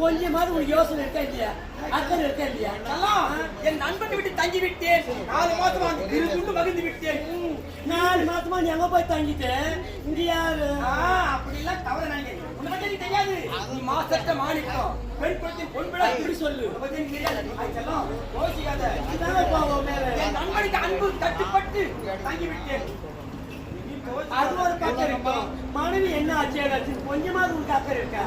கொஞ்சமாவது ஒரு யோசனை இருக்கா இல்லையா? அக்கறை இருக்கா இல்லையா? என் நண்பனை விட்டு தங்கி விட்டேன். 4 மாசமா இருந்து மகிழ்ந்து விட்டேன். 4 மாசமா நீ எங்க போய் தங்கிட்டு இங்க யாரு? அப்படி எல்லாம் தவற நினைக்கிறேன். உன்னை பத்தி எனக்கு தெரியாது. நீ மாசத்த மாணிக்கம். பெண் பத்தி பொன்பட இப்படி சொல்லு. உன்னை பத்தி எனக்கு தெரியாது. ஆச்சலாம் யோசிக்காத. இதான பாவம் மேல. என் நண்பனுக்கு அன்பு தட்டுப்பட்டு தங்கி விட்டேன். அது ஒரு பக்கம் இருக்கும். மனைவி என்ன ஆச்சு ஏதாச்சு கொஞ்சமாவது உனக்கு அக்கறை இருக்கா?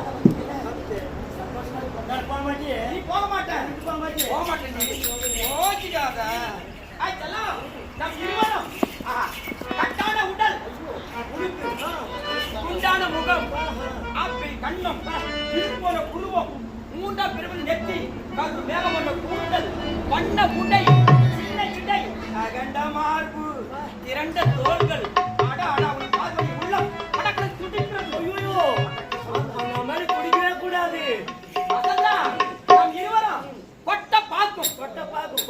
போக மாட்டியே? நீ போக மாட்டேன். போக மாட்டியே? போக மாட்டேன். நீ யோசிக்காத. ஆச்சலாம் நம் இருவரும் கட்டான உடல், குண்டான முகம், ஆப்பிள் கண்ணம், போல குருவம், மூன்றாம் பிரிவில் நெத்தி, கரு மேகமண்ட கூந்தல், வண்ண குடை, சின்ன சிடை, அகண்ட மார்பு, திரண்ட தோள்கள், அட அட அவன் பார்வை உள்ளம் படக்க துடிக்கிறது. ஐயோ அந்த மாதிரி குடிக்கவே கூடாது. அதெல்லாம் நாம் இருவரும் கொட்ட பார்க்கும்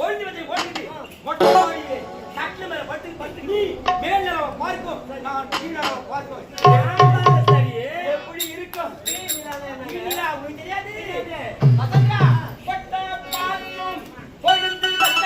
ஒழிஞ்சு வச்சு ஒழிஞ்சு மொட்டை மாடியே கட்டில மேல பட்டு நீ மேல் நிலவை பார்க்கும், நான் கீழ் நிலவை பார்க்கும். சரி எப்படி இருக்கும்? உனக்கு தெரியாது. அதெல்லாம் கொட்ட பார்க்கும் ஒழிஞ்சு வந்த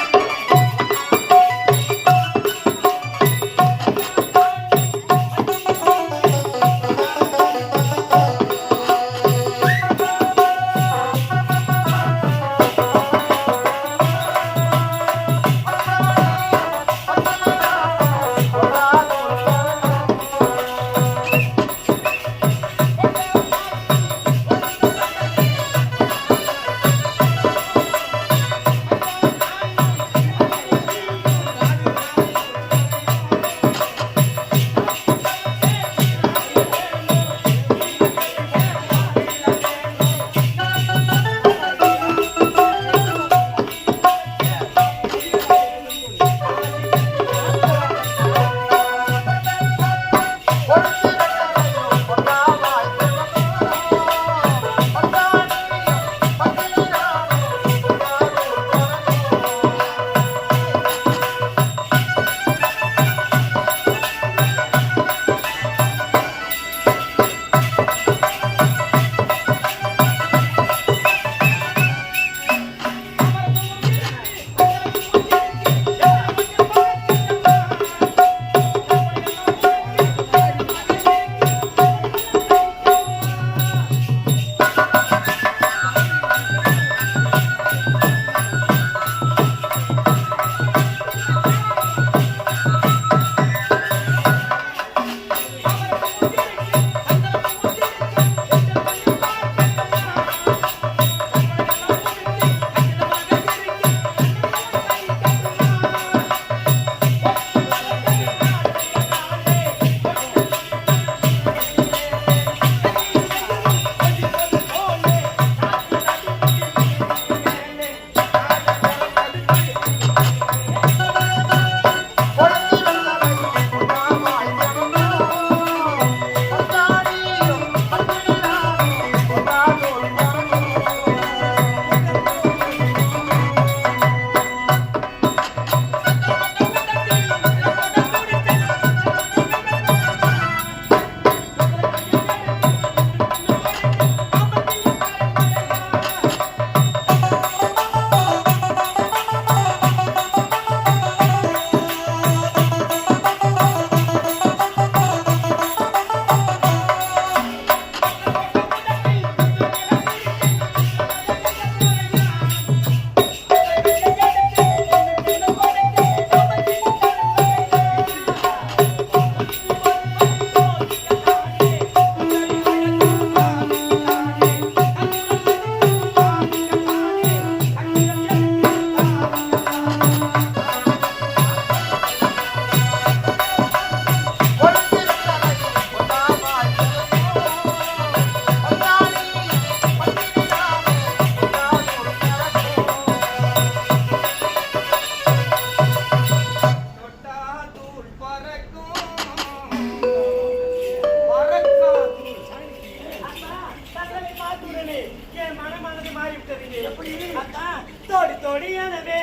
உடனே என் மனமானது மாறிவிட்டது. எப்படி அதான் தோடி தோடி எனவே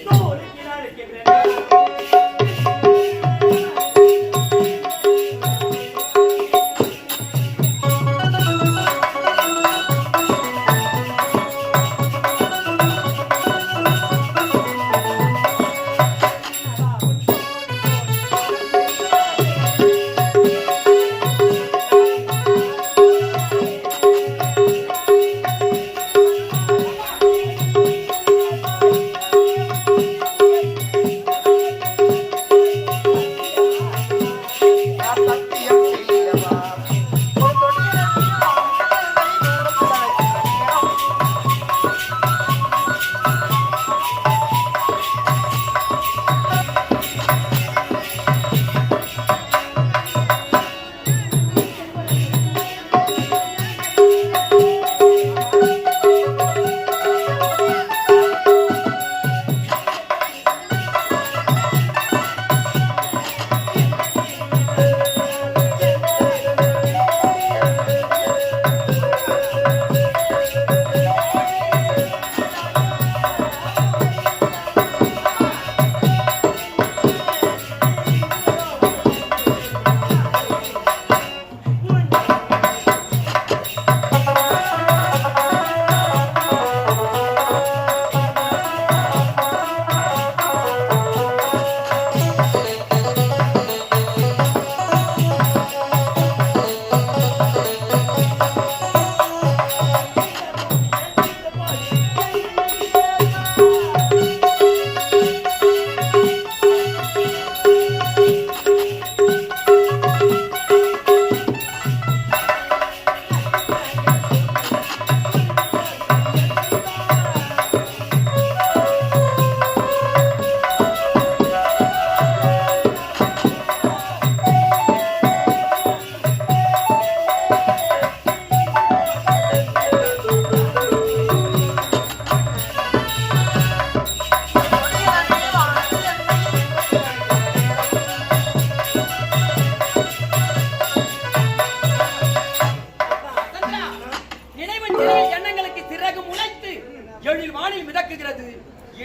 நூறு கிலோ இருக்கின்றன.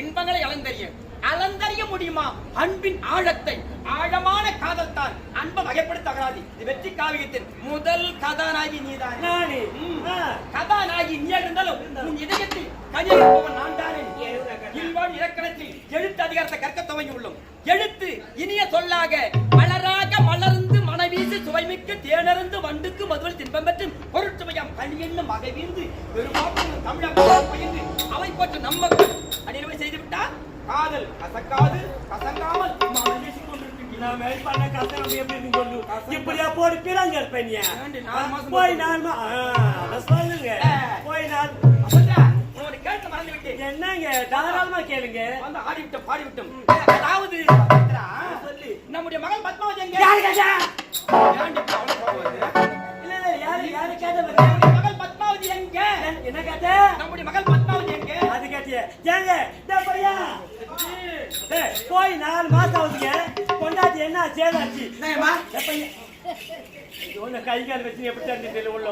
இன்பங்களை அளந்தறிய முடியுமா? அன்பின் ஆழத்தை ஆழமான காதல் தான் அன்பை வகைப்படுத்தகராது. இது வெற்றி காவியத்தின் முதல் கதாநாயகி நீதான். கதாநாயகி நீ இருந்தாலும் உன் இதயத்தில் கையெழுப்பவன் நான் தானே. இல்வாழ் இலக்கணத்தில் எழுத்து அதிகாரத்தை கற்க துவங்கி உள்ளோம். எழுத்து இனிய சொல்லாக மலராக மலர்ந்து மனவீசி சுவைமிக்க தேனருந்து வண்டுக்கு மதுவல் தின்பம் பெற்று பொருட்சுமையாம் கனி என்னும் மகைவீந்து பெருமாள் தமிழக பயின்று அவை போற்று நம்மக்கள் அநிர்வை செய்து விட்டார். காதல் கசக்காது கசங்காமல் இப்படியா போட்டு பிறங்க இருப்பீங்க. போய் நான் சொல்லுங்க. போய் நான் கேட்டு மறந்து விட்டேன். என்னங்க தாராளமா கேளுங்க. வந்து ஆடிவிட்டோம் பாடிவிட்டோம். அதாவது சொல்லி நம்முடைய மகள் பத்மாவதி எங்க? இல்ல இல்ல யாரு யாரு கேட்ட மகள் பத்மாவதி எங்க? என்ன கேட்ட? நம்முடைய மகள் பத்மாவதி எங்க? அது கேட்டிய ஏங்க பையா போய் 4 மாசம் ஆகுதுங்க. கொண்டாடி என்ன சேதாச்சு கை கால் வச்சு எப்படி தந்துட்டு உள்ள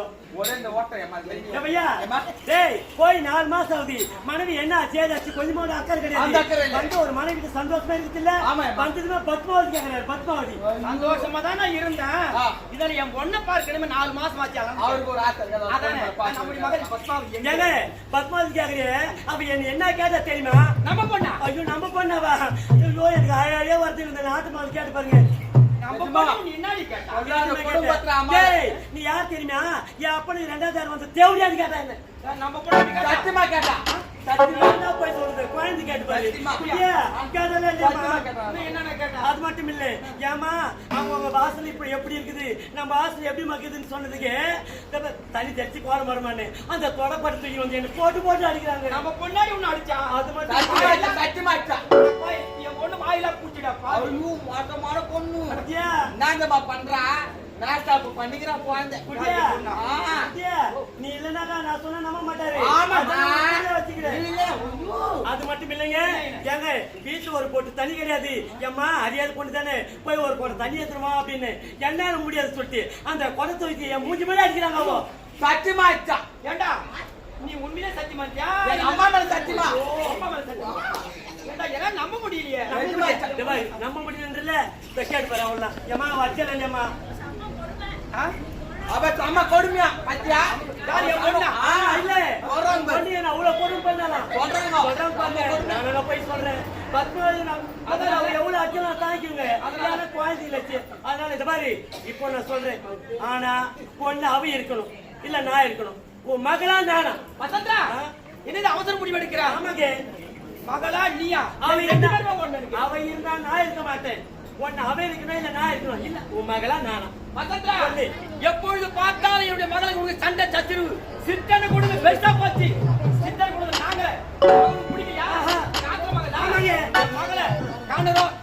போய் 4 மாசம் ஆகுது. மனைவி என்ன சேதாச்சு கொஞ்சம் அக்கறை கிடையாது. வந்து ஒரு மனைவி சந்தோஷமா இருக்குல்ல? வந்ததுமே பத்மாவதி கேக்குறாரு. பத்மாவதி சந்தோஷமா தான் நான் இருந்தேன். இதுல என் பொண்ணை பார்க்கணுமே 4 மாசம் ஆச்சு. அவருக்கு ஒரு ஆசை. நம்முடைய மகள் பத்மாவதி ஏங்க பத்மாவதி கேக்குறீங்க. அப்ப என்ன கேட்டா தெரியுமா? நம்ம பொண்ணா? ஐயோ நம்ம பொண்ணாவா? ஐயோ எனக்கு அழகே வருது. இந்த நாட்டு மாதிரி கேட்டு பாருங்க. நீ யார் தெரியுமா? என் அப்பனுக்கு 2000 வந்து தேவடியாது கேட்டா என்ன? சத்தியமா கேட்டா போய் சொல்றது குழந்தை கேட்டு பாரு. அது மட்டும் இல்ல ஏமா அவங்க வாசல் இப்ப எப்படி இருக்குது நம்ம வாசல் எப்படி மக்குதுன்னு சொன்னதுக்கு தனி தெரிச்சு கோர மரமானு அந்த தொடப்பட்டு தூக்கி வந்து என்ன போட்டு போட்டு அடிக்கிறாங்க. நம்ம பொண்ணாடி ஒண்ணு அடிச்சா அது மட்டும் சத்தியமா என் பொண்ணு வாயிலா பூச்சிடாப்பா. மாட்டமான பொண்ணு நாங்கம்மா பண்றா நாஸ்டாப் பண்ணிக்கிறா குழந்தை. நீ இல்லன்னா நான் சொன்னா நம்ப மாட்டாரு. அது மட்டும் இல்லைங்க. ஏங்க வீட்டுல ஒரு போட்டு தண்ணி கிடையாது. ஏம்மா அறியாத பொண்ணு தானே போய் ஒரு குடம் தண்ணி ஏத்துருமா அப்படின்னு என்னால முடியாது சொல்லிட்டு அந்த குடத்தை வச்சு என் மூஞ்சி மேலே அடிக்கிறாங்க. சத்தியமா ஆச்சா ஏண்டா நீ உண்மையிலே சத்தியமாட்டியா என் அம்மா மேல சத்தியமா அம்மா மேல சத்தியமா ஏண்டா எல்லாம் நம்ப முடியலையே நம்ப முடியல இந்த கேட்டு பாரு அவள ஏமா வச்சல இல்லையம்மா அவ அம்மா கொடுமையா பத்தியா யார் என் பொண்ணா? இல்ல சொல்றாங்க பாரு. பொண்ணு என்ன அவ்வளவு பொண்ணு பண்ணலாம் சொல்றாங்க பாருங்க நான் போய் சொல்றேன் 10 நாள் அதான் அவ எவ்வளவு அச்சலாம் தாங்கிக்குங்க அதனால குழந்தை இல்லச்சு அதனால இந்த மாதிரி இப்போ நான் சொல்றேன் ஆனா பொண்ணு அவ இருக்கணும் இல்ல நான் இருக்கணும் உன் மகளா நானா வசந்தா என்னது அவசர முடிவு எடுக்கிறா ஆமாங்க மகளா நீயா அவ ரெண்டு இருந்தா பேரும் ஒண்ணு இருக்கு அவ இருந்தா நான் இருக்க மாட்டேன் ஒன்னு அவ இருக்கணும் இல்ல நான் இருக்கணும் இல்ல உன் மகளா நானா வசந்தா சொல்லு. எப்பொழுது பார்த்தாலும் என்னுடைய மகளுக்கு உங்களுக்கு சண்டை சச்சிருவு சித்தனை கொடுங்க பெருசா போச்சு சித்தனை கொடுங்க நாங்க உங்களுக்கு பிடிக்கலையா ஆஹா. காட்டுற மகளா ஆமாங்க. மகளை காணுறோம்